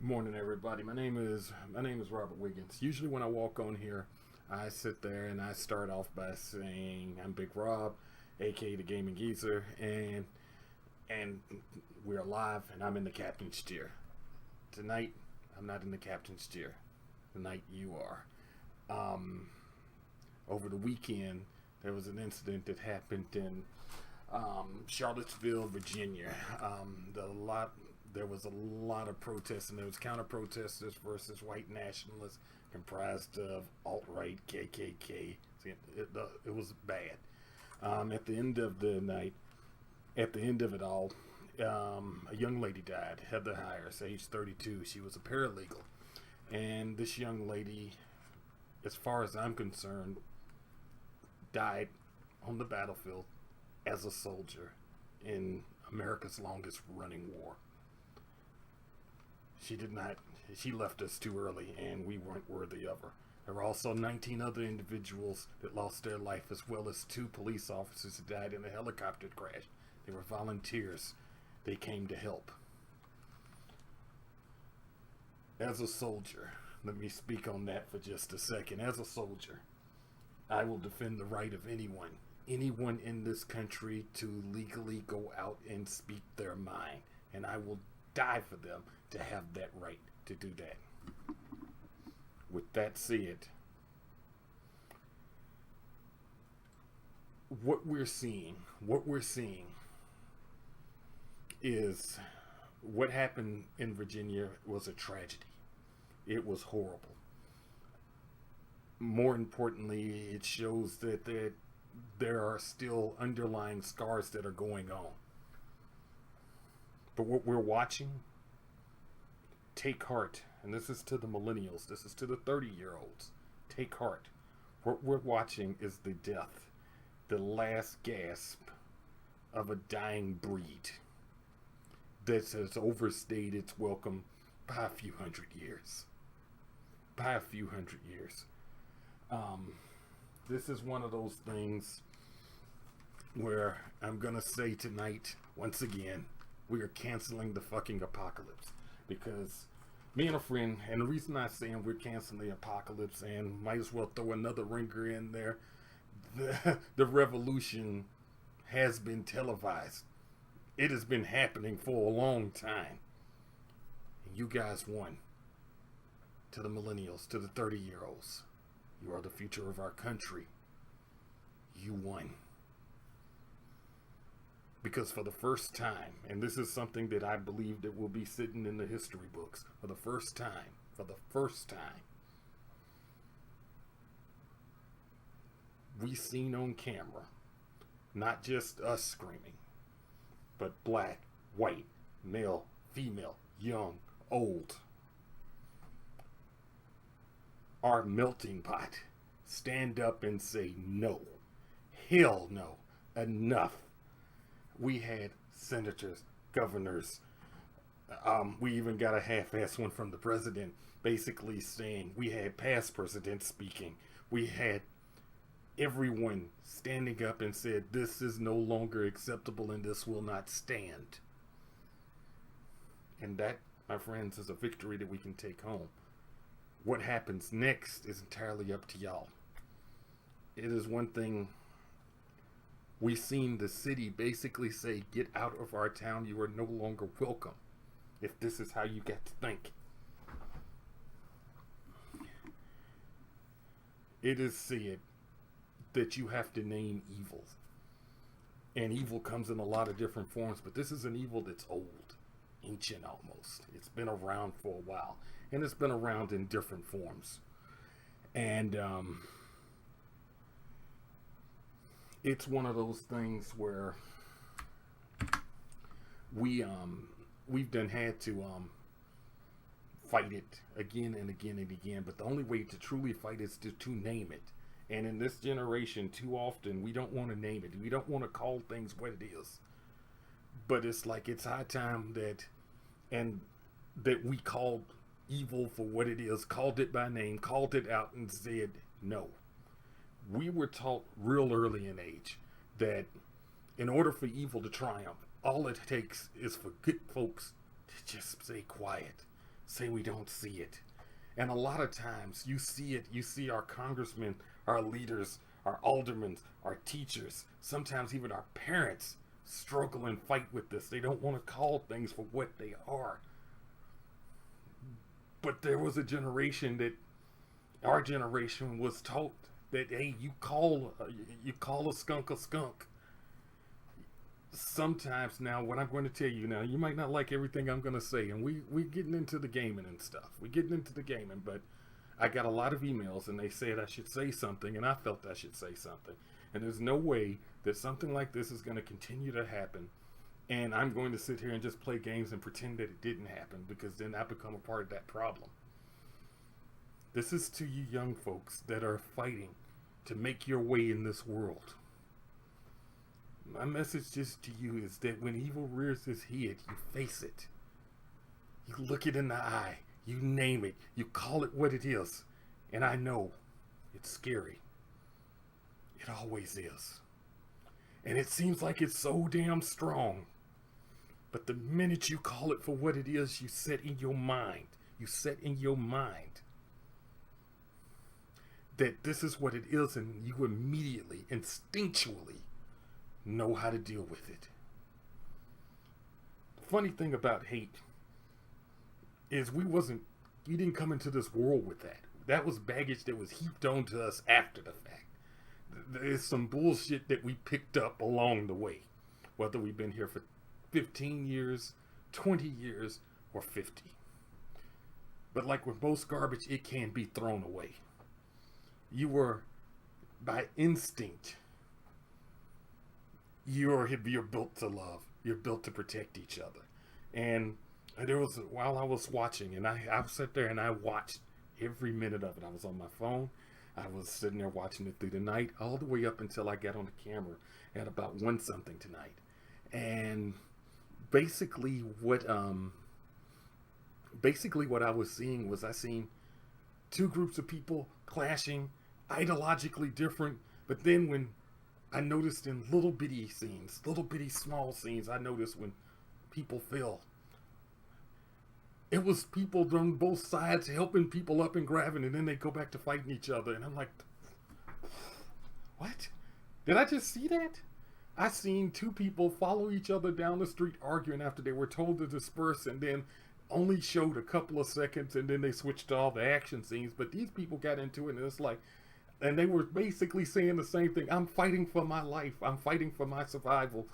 Morning, everybody. My name is Robert Wiggins. Usually, when I walk on here, I sit there and I start off by saying I'm Big Rob, aka the Gaming Geezer, and we're live, and I'm in the captain's chair. Tonight, I'm not in the captain's chair. Tonight, you are. Um, Over the weekend, there was an incident that happened in Charlottesville, Virginia. There was a lot of protests, and there was counter protesters versus white nationalists comprised of alt right, KKK. It was bad. At the end of the night, at the end of it all, a young lady died, Heather Hyers, age 32. She was a paralegal, and this young lady, as far as I'm concerned, died on the battlefield as a soldier in America's longest running war. She did not, she left us too early, and we weren't worthy of her. There were also 19 other individuals that lost their life, as well as 2 police officers that died in a helicopter crash. They were volunteers. They came to help. As a soldier, let me speak on that for just a second. As a soldier, I will defend the right of anyone in this country to legally go out and speak their mind. And I will die for them to have that right to do that. With that said, what we're seeing is what happened in Virginia was a tragedy. It was horrible. More importantly, it shows that there are still underlying scars that are going on. But what we're watching, take heart. And this is to the millennials, this is to the 30-year-olds. Take heart. What we're watching is the death, the last gasp of a dying breed that has overstayed its welcome by a few hundred years. By a few hundred years. This is one of those things where I'm gonna say tonight, once again, we are canceling the fucking apocalypse. Because me and a friend, and the reason I'm saying we're canceling the apocalypse, and might as well throw another ringer in there, the revolution has been televised. It has been happening for a long time. And you guys won. To the millennials, to the 30-year-olds. You are the future of our country. You won. Because for the first time, and this is something that I believe that will be sitting in the history books, for the first time, we seen on camera, not just us screaming, but black, white, male, female, young, old, our melting pot stand up and say no. Hell no. Enough. We had senators, governors. We even got a half-ass one from the president basically saying, we had past presidents speaking. We had everyone standing up and said, this is no longer acceptable and this will not stand. And that, my friends, is a victory that we can take home. What happens next is entirely up to y'all. It is one thing. We've seen the city basically say, get out of our town, you are no longer welcome. If this is how you get to think. It is said that you have to name evil. And evil comes in a lot of different forms, but this is an evil that's old, ancient almost. It's been around for a while. And it's been around in different forms. And it's one of those things where we've done had to fight it again and again and again. But the only way to truly fight is to name it. And in this generation, too often, we don't want to name it. We don't want to call things what it is. But it's like it's high time that we called evil for what it is, called it by name, called it out, and said no. We were taught real early in age that in order for evil to triumph, all it takes is for good folks to just stay quiet. say we don't see it. And a lot of times you see it, you see our congressmen, our leaders, our aldermen, our teachers, sometimes even our parents struggle and fight with this. They don't want to call things for what they are. But there was a generation that our generation was taught that, hey, you call a skunk a skunk. Sometimes now, what I'm going to tell you now, you might not like everything I'm going to say, and we're getting into the gaming and stuff. We're getting into the gaming, but I got a lot of emails, and they said I should say something, and I felt I should say something. And there's no way that something like this is going to continue to happen, and I'm going to sit here and just play games and pretend that it didn't happen, because then I become a part of that problem. This is to you young folks that are fighting to make your way in this world. My message just to you is that when evil rears its head, you face it. You look it in the eye. You name it. You call it what it is. And I know it's scary. It always is. And it seems like it's so damn strong. But the minute you call it for what it is, you set in your mind. You set in your mind that this is what it is, and you immediately, instinctually know how to deal with it. The funny thing about hate is we didn't come into this world with that. That was baggage that was heaped onto us after the fact. There's some bullshit that we picked up along the way, whether we've been here for 15 years, 20 years, or 50. But like with most garbage, it can be thrown away. You were, by instinct, you're built to love. You're built to protect each other. And there was, while I was watching, and I sat there and I watched every minute of it. I was on my phone. I was sitting there watching it through the night, all the way up until I got on the camera at about 1 something tonight. And basically what I was seeing was, I seen two groups of people clashing, ideologically different, but then when I noticed in little bitty scenes, little bitty small scenes, I noticed when people fell. It was people on both sides helping people up and grabbing, and then they go back to fighting each other. And I'm like, what? Did I just see that? I seen two people follow each other down the street arguing after they were told to disperse, and then only showed a couple of seconds, and then they switched to all the action scenes. But these people got into it, and it's like, and they were basically saying the same thing. I'm fighting for my life. I'm fighting for my survival.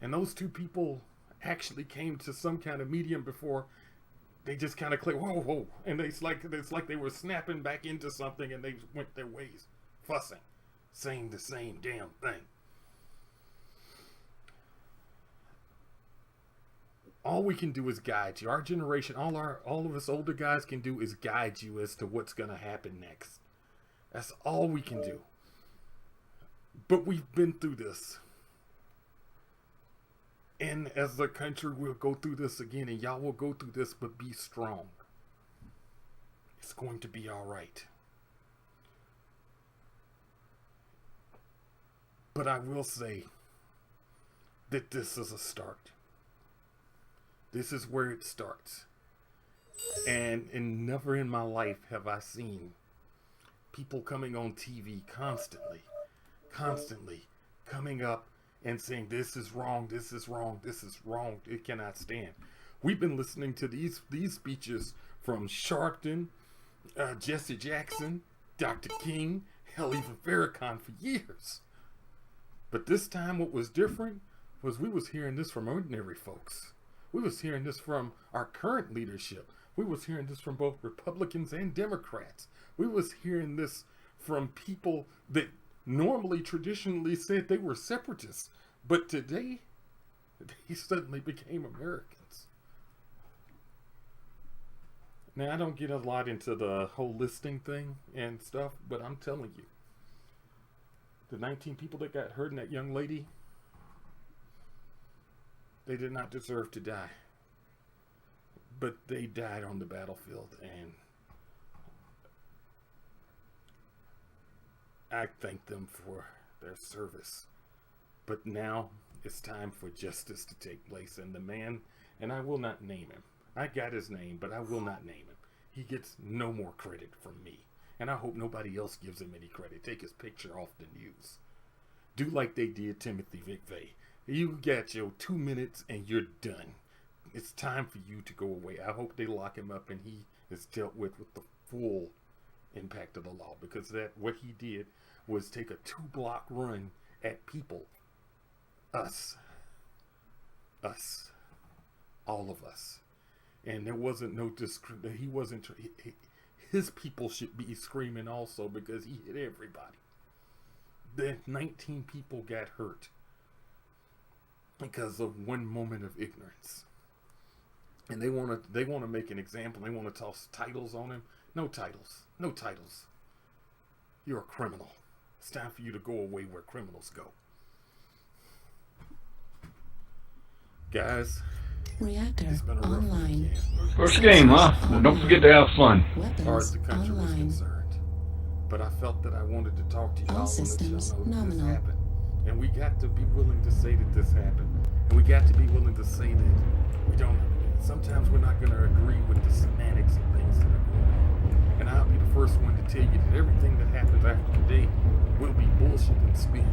And those two people actually came to some kind of medium before they just kind of clicked, whoa, whoa. And it's like they were snapping back into something, and they went their ways, fussing, saying the same damn thing. All we can do is guide you. Our generation, all of us older guys can do is guide you as to what's going to happen next. That's all we can do. But we've been through this. And as a country, we'll go through this again, and y'all will go through this, but be strong. It's going to be all right. But I will say that this is a start. This is where it starts. And never in my life have I seen people coming on TV constantly coming up and saying, this is wrong, this is wrong, this is wrong, it cannot stand. We've been listening to these speeches from Sharpton, Jesse Jackson, Dr. King, hell, even Farrakhan for years. But this time what was different was we was hearing this from ordinary folks. We was hearing this from our current leadership. We was hearing this from both Republicans and Democrats. We was hearing this from people that normally traditionally said they were separatists, but today they suddenly became Americans. Now, I don't get a lot into the whole listing thing and stuff, but I'm telling you, the 19 people that got hurt and that young lady, they did not deserve to die. But they died on the battlefield, and I thank them for their service. But now it's time for justice to take place, and the man, and I will not name him, I got his name, but I will not name him. He gets no more credit from me. And I hope nobody else gives him any credit. Take his picture off the news. Do like they did Timothy McVeigh. You got your 2 minutes and you're done. It's time for you to go away. I hope they lock him up and he is dealt with the full impact of the law. Because what he did was take a 2-block run at people. Us. All of us. And there wasn't no he wasn't, his people should be screaming also because he hit everybody. The 19 people got hurt because of one moment of ignorance. And they want to make an example. They want to toss titles on him. No titles. You're a criminal. It's time for you to go away where criminals go. Guys, Reactor it's been a rough online. weekend. First game, huh? Well, don't forget to have fun. As far as the Weapons country was online. concerned. But I felt that I wanted to talk to y'all All and let y'all systems know that this nominal. happened. And we got to be willing to say that this happened. And we got to be willing to say that we don't, sometimes we're not going to agree with the semantics of things that are going on. And I'll be the first one to tell you that everything that happens after today will be bullshit and spin.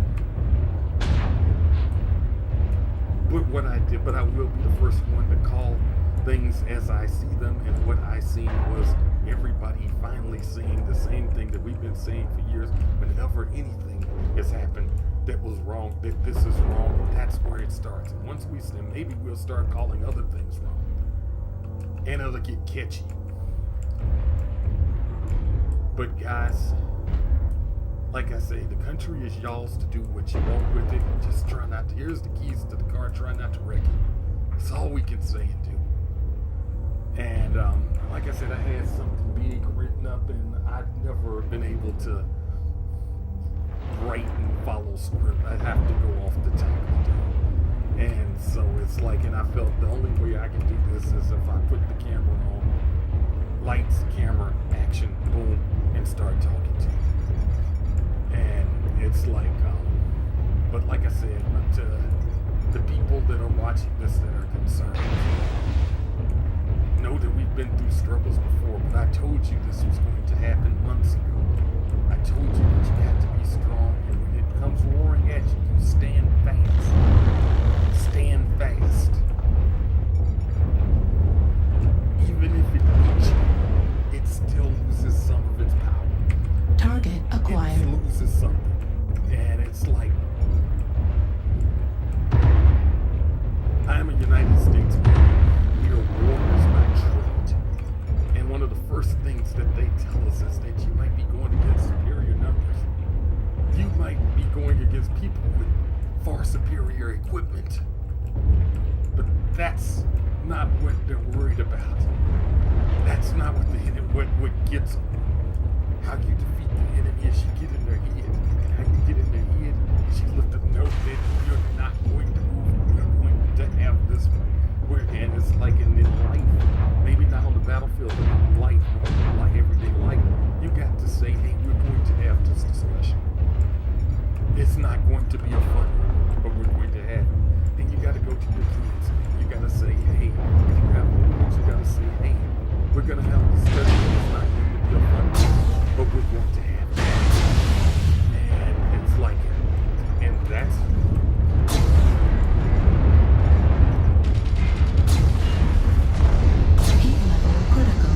But I will be the first one to call things as I see them, and what I seen was everybody finally saying the same thing that we've been saying for years. Whenever anything has happened that was wrong, that this is wrong, that's where it starts. And once we see, maybe we'll start calling other things wrong, and it'll get catchy. But guys, like I say, the country is y'all's to do what you want with it. Just try not to. Here's the keys to the car. Try not to wreck it. That's all we can say and do. And like I said, I had something big written up, and I've never been able to write and follow script. I have to go off the top of it. And so it's like, and I felt the only way I can do this is if I put the camera on, lights, camera, action, boom, and start talking to you. And it's like, but like I said, to the people that are watching this that are concerned, know that we've been through struggles before, but I told you this was going to happen months ago. I told you that you got to be strong, and when it comes roaring at you, you stand fast. Stand fast. Even if it beats you, it still loses some of its power. Target acquired. It loses something. And it's like, I'm a United States Marine. We are warriors by trade. And one of the first things that they tell us is that you might be going against superior numbers. You might be going against people with far superior equipment. But that's not what they're worried about. That's not what gets them. How you defeat the enemy is you get in their head. And how you get in their head is you lift up no that you're not going to move. You're going to have this. And it's like in life, maybe not on the battlefield, but in life, like everyday life, you got to say, hey, we're going to have this discussion. It's not going to be a fun one, but we're going to have it. And you got to go to your kids. You got to say, hey, if you have moves, you got to say, hey, we're going to have a discussion. It's not going to be a fun one, but we're going to have it. And it's like, and that's Heat level critical.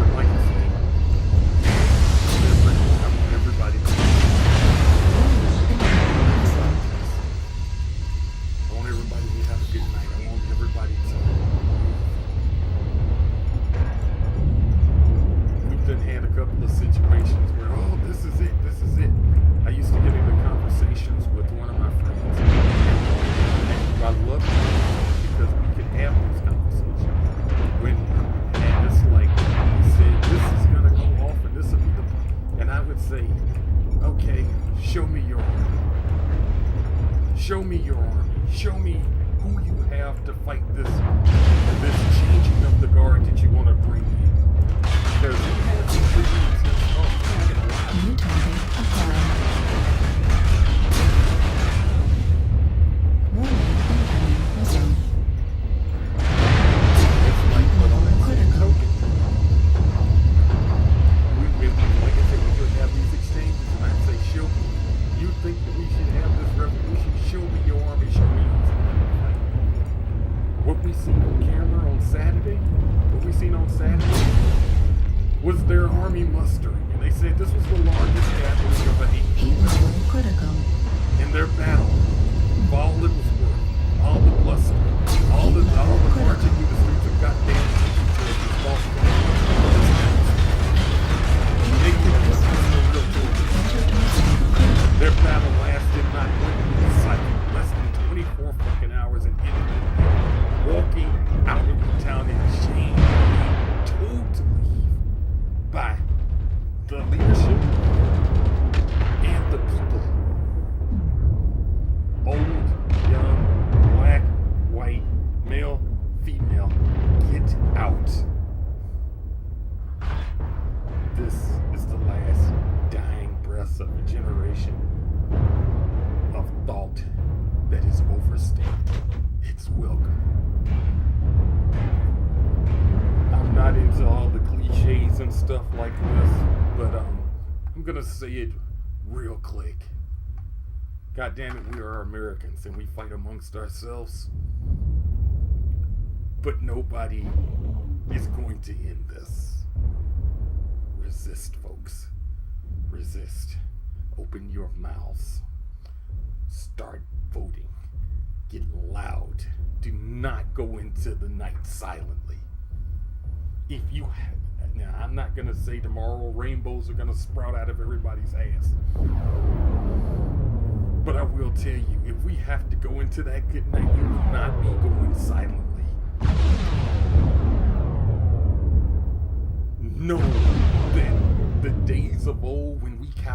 but like I said, I want everybody to I want everybody to have a good night. I want everybody to. We've done had a couple of situations where, oh, this is it. I used to get into conversations with one of my friends. And I love it because we could have these conversations. And it's like, he said, this is going to go off and this will be the. And I would say, okay, show me your army. Show me your army. Show me who you have to fight this changing of the guard that you want to bring in. Because you have some pretty intense, New target acquired. Warning incoming missile. army mustering, and they said this was the largest gathering of any Heat level critical. in their battle. For all it was worth, all the bluster, all the marching through the streets of goddamn towards this false they did this was no real torture. Their battle lasted not 1 cycle, less than 24 fucking hours, and ended walking out of the town in shame, being told to leave by the leadership and the people. Old, young, black, white, male, female, get out. This is the last dying breaths of a generation of thought that is overstayed its welcome. I'm not into all the cliches and stuff like this, but I'm gonna say it real quick. God damn it, we are Americans and we fight amongst ourselves. But nobody is going to end this. Resist, folks. Resist. Open your mouths. Start voting. Get loud. Do not go into the night silently. If you have, now I'm not gonna say tomorrow rainbows are gonna sprout out of everybody's ass. But I will tell you, if we have to go into that good night, we will not be going silently. Know that the days of old when we